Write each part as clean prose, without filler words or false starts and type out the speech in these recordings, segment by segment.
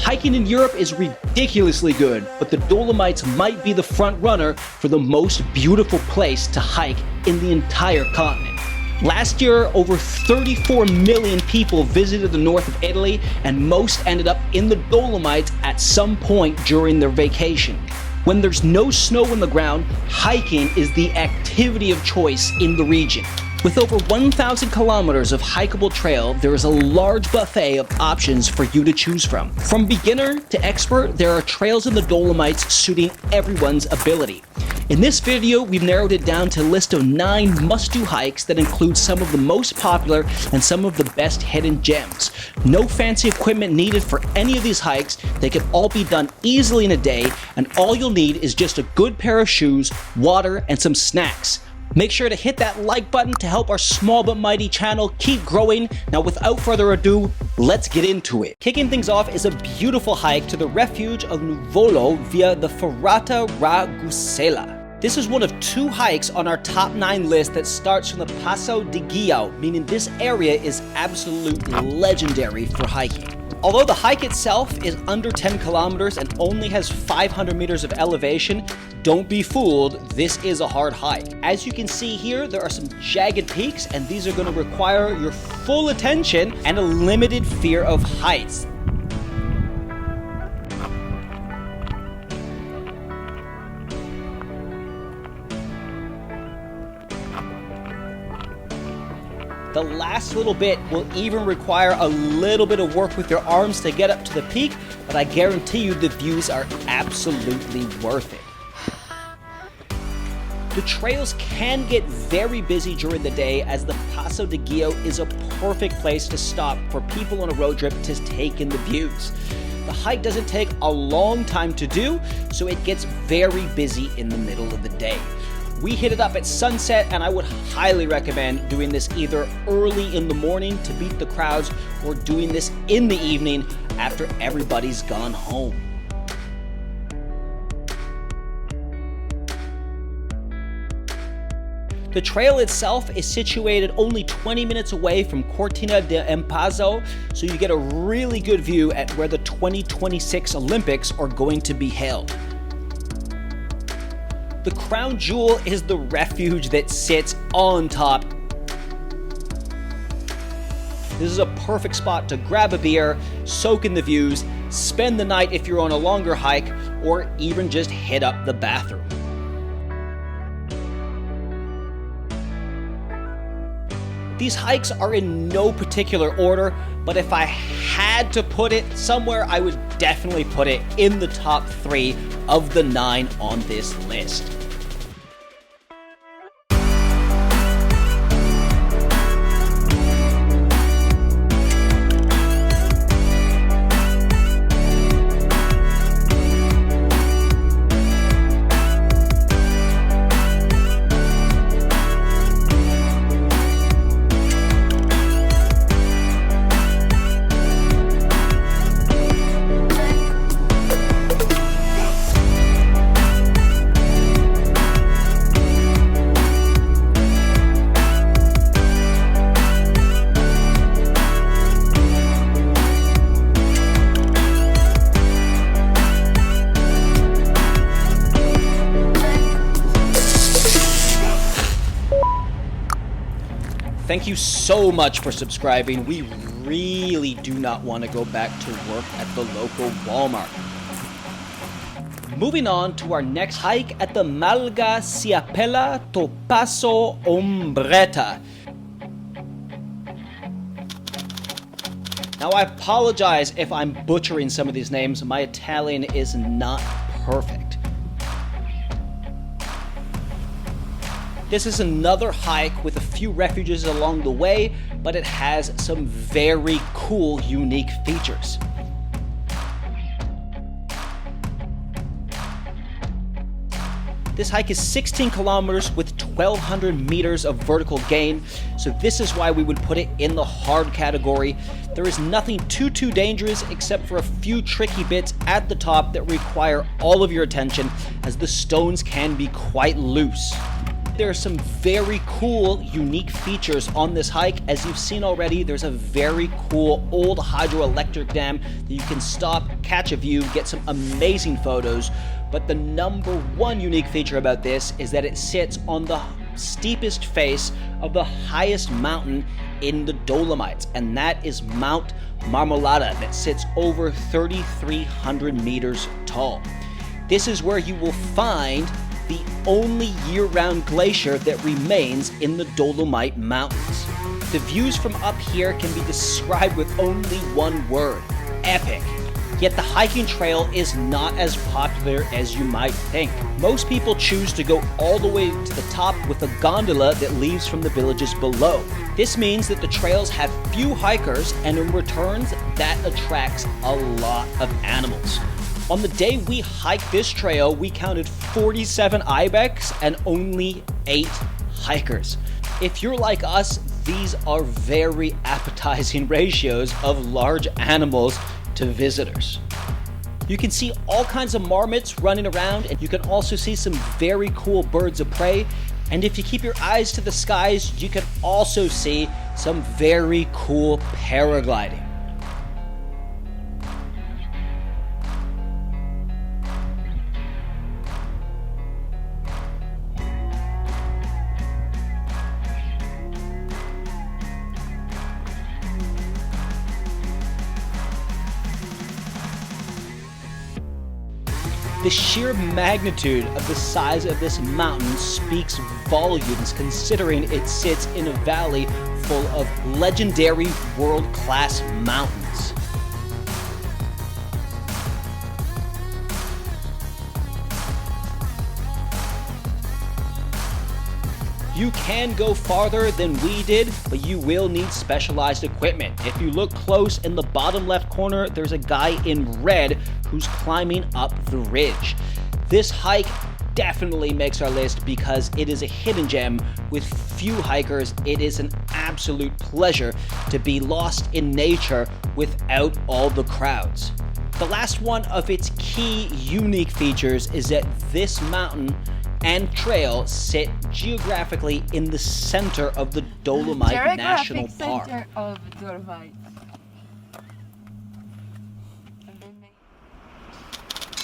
Hiking in Europe is ridiculously good, but the Dolomites might be the front runner for the most beautiful place to hike in the entire continent. Last year, over 34 million people visited the north of Italy, and most ended up in the Dolomites at some point during their vacation. When there's no snow on the ground, hiking is the activity of choice in the region. With over 1,000 kilometers of hikeable trail, there is a large buffet of options for you to choose from. From beginner to expert, there are trails in the Dolomites suiting everyone's ability. In this video, we've narrowed it down to a list of 9 must-do hikes that include some of the most popular and some of the best hidden gems. No fancy equipment needed for any of these hikes. They can all be done easily in a day, and all you'll need is just a good pair of shoes, water, and some snacks. Make sure to hit that like button to help our small but mighty channel keep growing. Now, without further ado, let's get into it. Kicking things off is a beautiful hike to the Rifugio Nuvolau via the Ferrata Ra Gusela. This is one of 2 hikes on our top 9 list that starts from the Passo di Giau, meaning this area is absolutely legendary for hiking. Although the hike itself is under 10 kilometers and only has 500 meters of elevation, don't be fooled, this is a hard hike. As you can see here, there are some jagged peaks, and these are going to require your full attention and a limited fear of heights. The last little bit will even require a little bit of work with your arms to get up to the peak, but I guarantee you the views are absolutely worth it. The trails can get very busy during the day, as the Passo di Giau is a perfect place to stop for people on a road trip to take in the views. The hike doesn't take a long time to do, so it gets very busy in the middle of the day. We hit it up at sunset, and I would highly recommend doing this either early in the morning to beat the crowds, or doing this in the evening after everybody's gone home. The trail itself is situated only 20 minutes away from Cortina de Empazzo, so you get a really good view at where the 2026 Olympics are going to be held. The crown jewel is the refuge that sits on top. This is a perfect spot to grab a beer, soak in the views, spend the night if you're on a longer hike, or even just hit up the bathroom. These hikes are in no particular order, but if I had to put it somewhere, I would definitely put it in the top 3 of the 9 on this list. Thank you so much for subscribing. We really do not want to go back to work at the local Walmart. Moving on to our next hike at the Malga Ciapela to Passo Ombretta. Now, I apologize if I'm butchering some of these names. My Italian is not perfect. This is another hike with a few refuges along the way, but it has some very cool, unique features. This hike is 16 kilometers with 1,200 meters of vertical gain, so this is why we would put it in the hard category. There is nothing too dangerous except for a few tricky bits at the top that require all of your attention, as the stones can be quite loose. there are some very cool, unique features on this hike. As you've seen already, there's a very cool old hydroelectric dam that you can stop, catch a view, get some amazing photos. But the number one unique feature about this is that it sits on the steepest face of the highest mountain in the Dolomites, and that is Mount Marmolada, that sits over 3,300 meters tall. This is where you will find the only year-round glacier that remains in the Dolomite Mountains. The views from up here can be described with only one word: epic. Yet the hiking trail is not as popular as you might think. Most people choose to go all the way to the top with a gondola that leaves from the villages below. This means that the trails have few hikers, and in return, that attracts a lot of animals. On the day we hiked this trail, we counted 47 ibex and only 8 hikers. If you're like us, these are very appetizing ratios of large animals to visitors. You can see all kinds of marmots running around, and you can also see some very cool birds of prey. And if you keep your eyes to the skies, you can also see some very cool paragliding. The sheer magnitude of the size of this mountain speaks volumes, considering it sits in a valley full of legendary world-class mountains. You can go farther than we did, but you will need specialized equipment. If you look close in the bottom left corner, there's a guy in red who's climbing up the ridge. This hike definitely makes our list because it is a hidden gem with few hikers. It is an absolute pleasure to be lost in nature without all the crowds. The last one of its key unique features is that this mountain and trail sit geographically in the center of the Dolomites National Park. Center of Dolomites.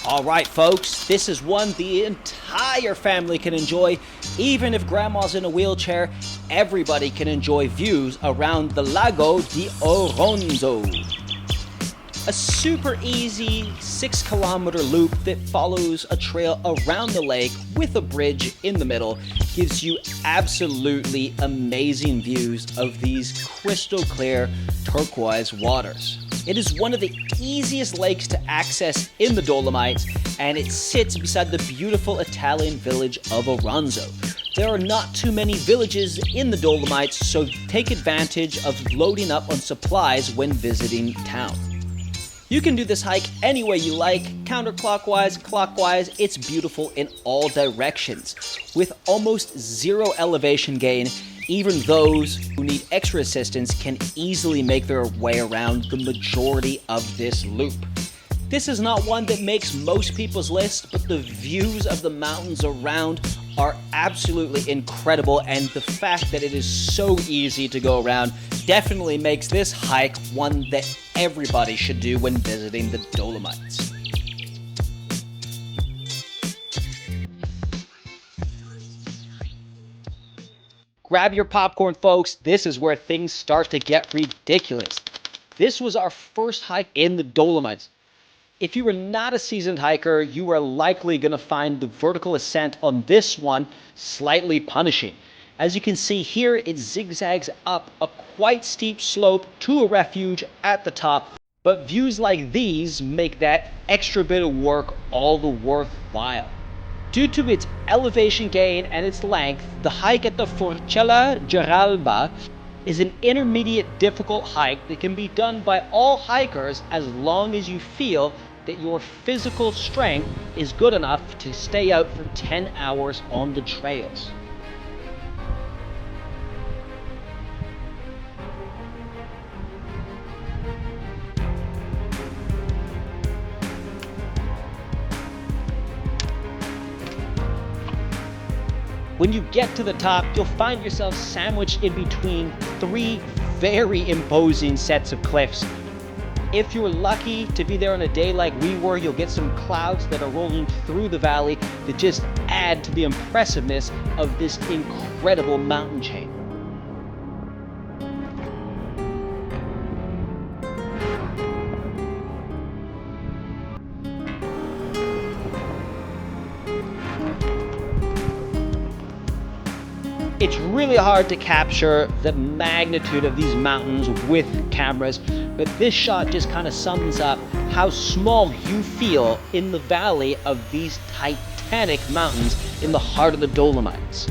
All right, folks, this is one the entire family can enjoy. Even if grandma's in a wheelchair, everybody can enjoy views around the Lago di Auronzo. A super easy 6-kilometer loop that follows a trail around the lake with a bridge in the middle gives you absolutely amazing views of these crystal clear turquoise waters. It is one of the easiest lakes to access in the Dolomites, and it sits beside the beautiful Italian village of Auronzo. There are not too many villages in the Dolomites, so take advantage of loading up on supplies when visiting town. You can do this hike any way you like, counterclockwise, clockwise. It's beautiful in all directions. With almost zero elevation gain, even those who need extra assistance can easily make their way around the majority of this loop. This is not one that makes most people's list, but the views of the mountains around are absolutely incredible, and the fact that it is so easy to go around definitely makes this hike one that everybody should do when visiting the Dolomites. Grab your popcorn, folks. This is where things start to get ridiculous. This was our first hike in the Dolomites. If you are not a seasoned hiker, you are likely going to find the vertical ascent on this one slightly punishing. As you can see here, it zigzags up a quite steep slope to a refuge at the top, but views like these make that extra bit of work all the worthwhile. Due to its elevation gain and its length, the hike at the Forcella Giralba is an intermediate difficult hike that can be done by all hikers as long as you feel that your physical strength is good enough to stay out for 10 hours on the trails. When you get to the top, you'll find yourself sandwiched in between three very imposing sets of cliffs. If you're lucky to be there on a day like we were, you'll get some clouds that are rolling through the valley that just add to the impressiveness of this incredible mountain chain. It's really hard to capture the magnitude of these mountains with cameras, but this shot just kind of sums up how small you feel in the valley of these titanic mountains in the heart of the Dolomites.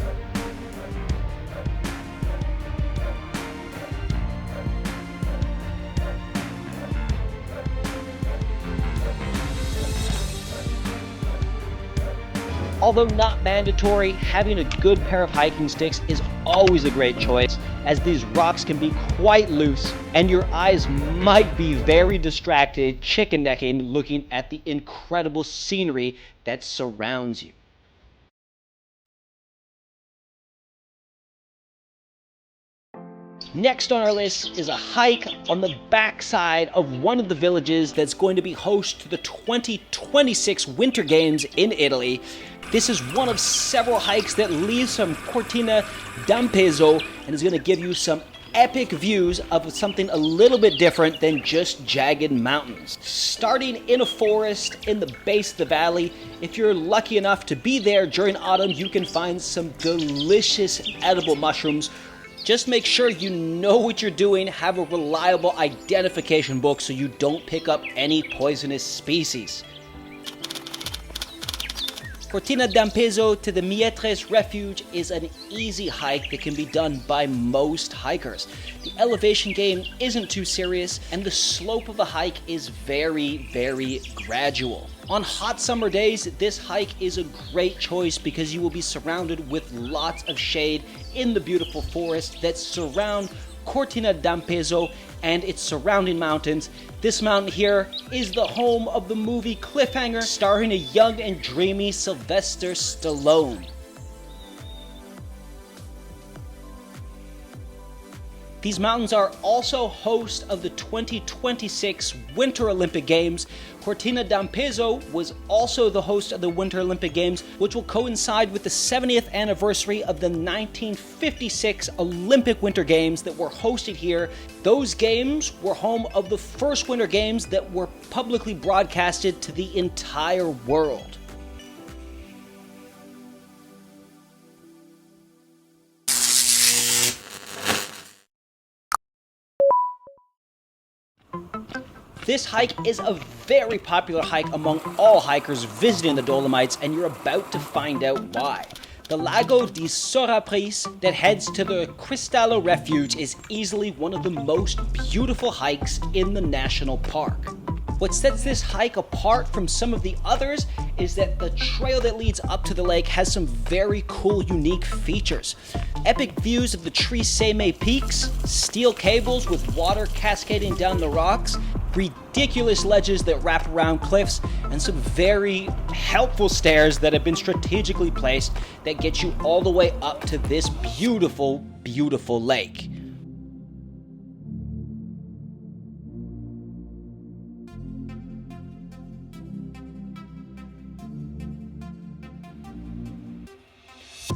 Although not mandatory, having a good pair of hiking sticks is always a great choice, as these rocks can be quite loose and your eyes might be very distracted chicken necking looking at the incredible scenery that surrounds you. Next on our list is a hike on the backside of one of the villages that's going to be host to the 2026 Winter Games in Italy. This is one of several hikes that leaves from Cortina d'Ampezzo and is going to give you some epic views of something a little bit different than just jagged mountains. Starting in a forest in the base of the valley, if you're lucky enough to be there during autumn, you can find some delicious edible mushrooms. Just make sure you know what you're doing, have a reliable identification book so you don't pick up any poisonous species. Cortina d'Ampezzo to the Mietres refuge is an easy hike that can be done by most hikers. The elevation game isn't too serious and the slope of the hike is very, very gradual. On hot summer days, this hike is a great choice because you will be surrounded with lots of shade in the beautiful forest that surround Cortina d'Ampezzo and its surrounding mountains. This mountain here is the home of the movie Cliffhanger, starring a young and dreamy Sylvester Stallone. These mountains are also host of the 2026 Winter Olympic Games. Cortina d'Ampezzo was also the host of the Winter Olympic Games, which will coincide with the 70th anniversary of the 1956 Olympic Winter Games that were hosted here. Those games were home of the first Winter Games that were publicly broadcasted to the entire world. This hike is a very popular hike among all hikers visiting the Dolomites, and you're about to find out why. The Lago di Sorapiss that heads to the Cristallo Refuge is easily one of the most beautiful hikes in the national park. What sets this hike apart from some of the others is that the trail that leads up to the lake has some very cool, unique features. Epic views of the Cime peaks, steel cables with water cascading down the rocks, ridiculous ledges that wrap around cliffs, and some very helpful stairs that have been strategically placed that get you all the way up to this beautiful, beautiful lake.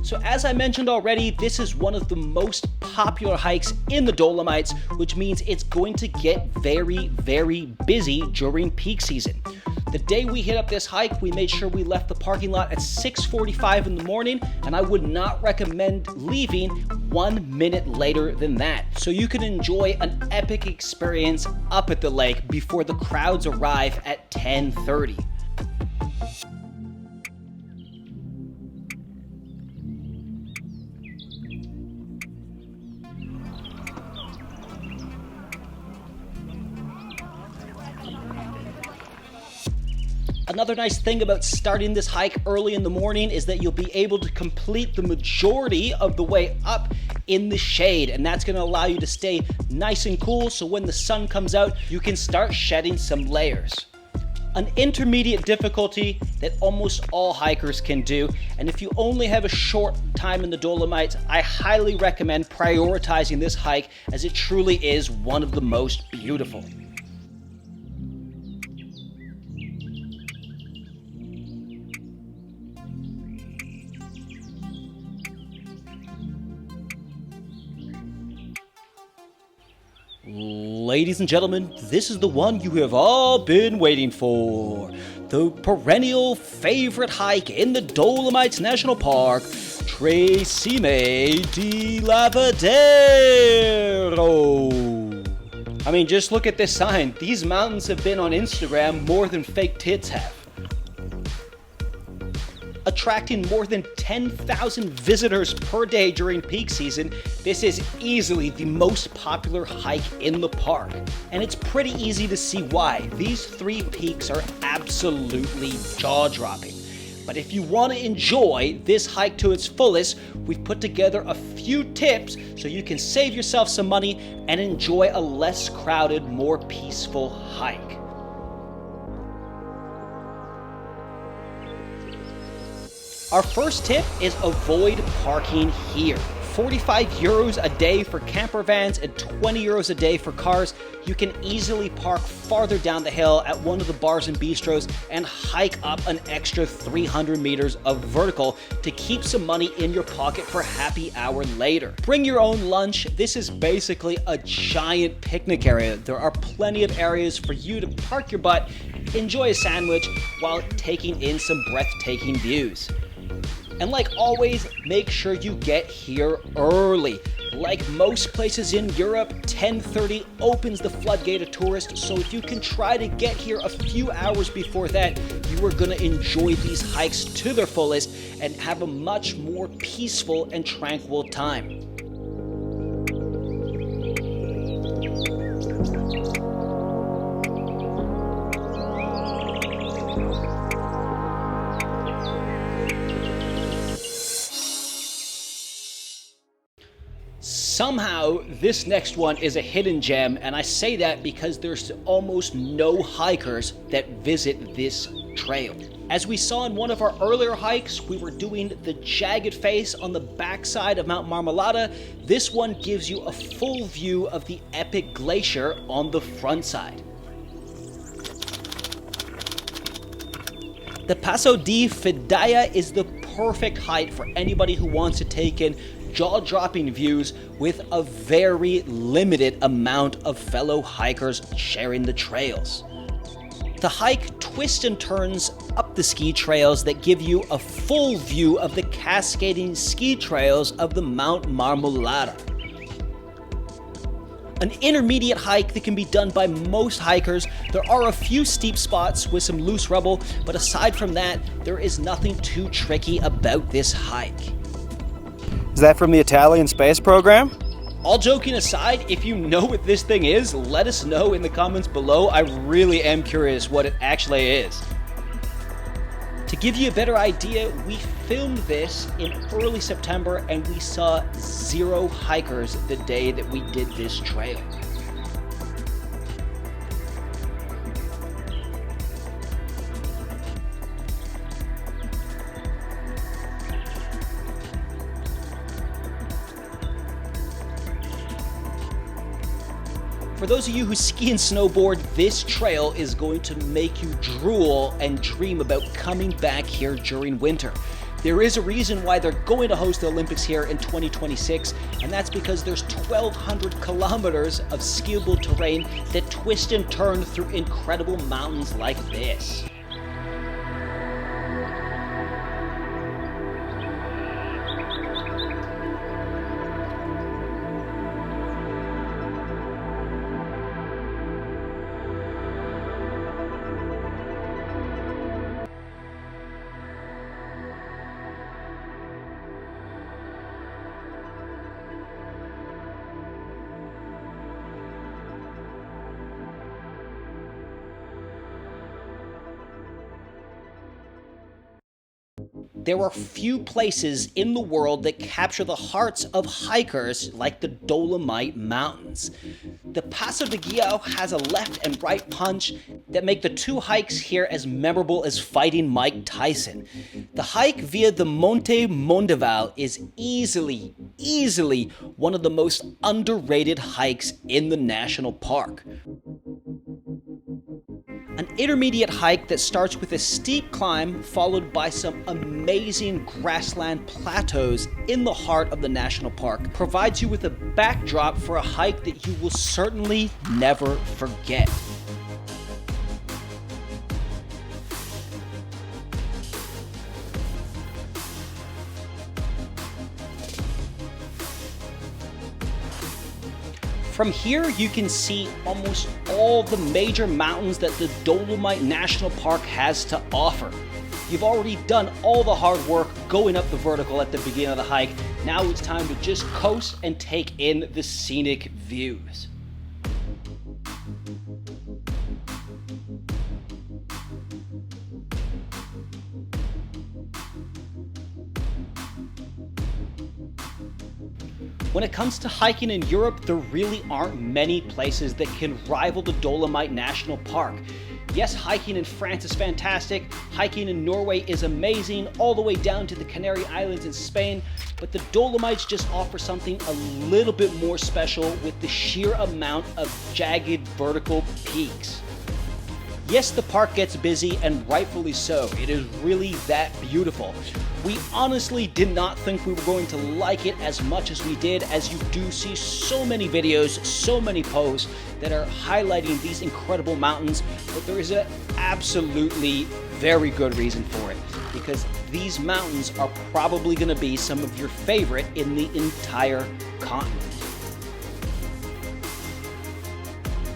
So as I mentioned already, this is one of the most popular hikes in the Dolomites, which means it's going to get very, very busy during peak season. The day we hit up this hike, we made sure we left the parking lot at 6:45 in the morning, and I would not recommend leaving 1 minute later than that. So you can enjoy an epic experience up at the lake before the crowds arrive at 10:30. Another nice thing about starting this hike early in the morning is that you'll be able to complete the majority of the way up in the shade, and that's going to allow you to stay nice and cool so when the sun comes out, you can start shedding some layers. An intermediate difficulty that almost all hikers can do, and if you only have a short time in the Dolomites, I highly recommend prioritizing this hike as it truly is one of the most beautiful. Ladies and gentlemen, this is the one you have all been waiting for. The perennial favorite hike in the Dolomites National Park, Cime di Lavaredo. I mean, just look at this sign. These mountains have been on Instagram more than fake tits have. Attracting more than 10,000 visitors per day during peak season, this is easily the most popular hike in the park. And it's pretty easy to see why. These three peaks are absolutely jaw-dropping. But if you want to enjoy this hike to its fullest, we've put together a few tips so you can save yourself some money and enjoy a less crowded, more peaceful hike. Our first tip is avoid parking here. 45 euros a day for camper vans and 20 euros a day for cars. You can easily park farther down the hill at one of the bars and bistros and hike up an extra 300 meters of vertical to keep some money in your pocket for happy hour later. Bring your own lunch. This is basically a giant picnic area. There are plenty of areas for you to park your butt, enjoy a sandwich while taking in some breathtaking views. And like always, make sure you get here early. Like most places in Europe, 10:30 opens the floodgate of tourists, so if you can try to get here a few hours before that, you are going to enjoy these hikes to their fullest and have a much more peaceful and tranquil time. Somehow, this next one is a hidden gem, and I say that because there's almost no hikers that visit this trail. As we saw in one of our earlier hikes, we were doing the jagged face on the backside of Mount Marmolada. This one gives you a full view of the epic glacier on the front side. The Passo di Fedaia is the perfect height for anybody who wants to take in jaw-dropping views with a very limited amount of fellow hikers sharing the trails. The hike twists and turns up the ski trails that give you a full view of the cascading ski trails of the Mount Marmolada. An intermediate hike that can be done by most hikers. There are a few steep spots with some loose rubble, but aside from that, there is nothing too tricky about this hike. Is that from the Italian space program? All joking aside, if you know what this thing is, let us know in the comments below. I really am curious what it actually is. To give you a better idea, we filmed this in early September and we saw 0 hikers the day that we did this trail. For those of you who ski and snowboard, this trail is going to make you drool and dream about coming back here during winter. There is a reason why they're going to host the Olympics here in 2026, and that's because there's 1,200 kilometers of skiable terrain that twist and turn through incredible mountains like this. There are few places in the world that capture the hearts of hikers like the Dolomite Mountains. The Passo di Giau has a left and right punch, that make the two hikes here as memorable as fighting Mike Tyson. The hike via the Monte Mondeval is easily one of the most underrated hikes in the national park. An intermediate hike that starts with a steep climb followed by some amazing grassland plateaus in the heart of the national park provides you with a backdrop for a hike that you will certainly never forget. From here, you can see almost all the major mountains that the Dolomites National Park has to offer. You've already done all the hard work going up the vertical at the beginning of the hike. Now it's time to just coast and take in the scenic views. When it comes to hiking in Europe, there really aren't many places that can rival the Dolomites National Park. Yes, hiking in France is fantastic, hiking in Norway is amazing, all the way down to the Canary Islands in Spain, but the Dolomites just offer something a little bit more special with the sheer amount of jagged vertical peaks. Yes, the park gets busy, and rightfully so. It is really that beautiful. We honestly did not think we were going to like it as much as we did, as you do see so many videos, so many posts that are highlighting these incredible mountains, but there is an absolutely very good reason for it, because these mountains are probably going to be some of your favorite in the entire continent.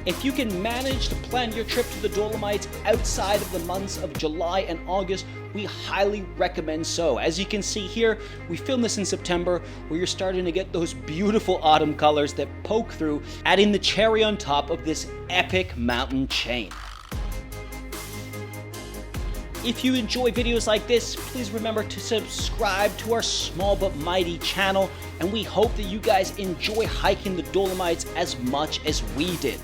If you can manage to plan your trip to the Dolomites outside of the months of July and August, we highly recommend so. As you can see here, we filmed this in September, where you're starting to get those beautiful autumn colors that poke through, adding the cherry on top of this epic mountain chain. If you enjoy videos like this, please remember to subscribe to our small but mighty channel, and we hope that you guys enjoy hiking the Dolomites as much as we did.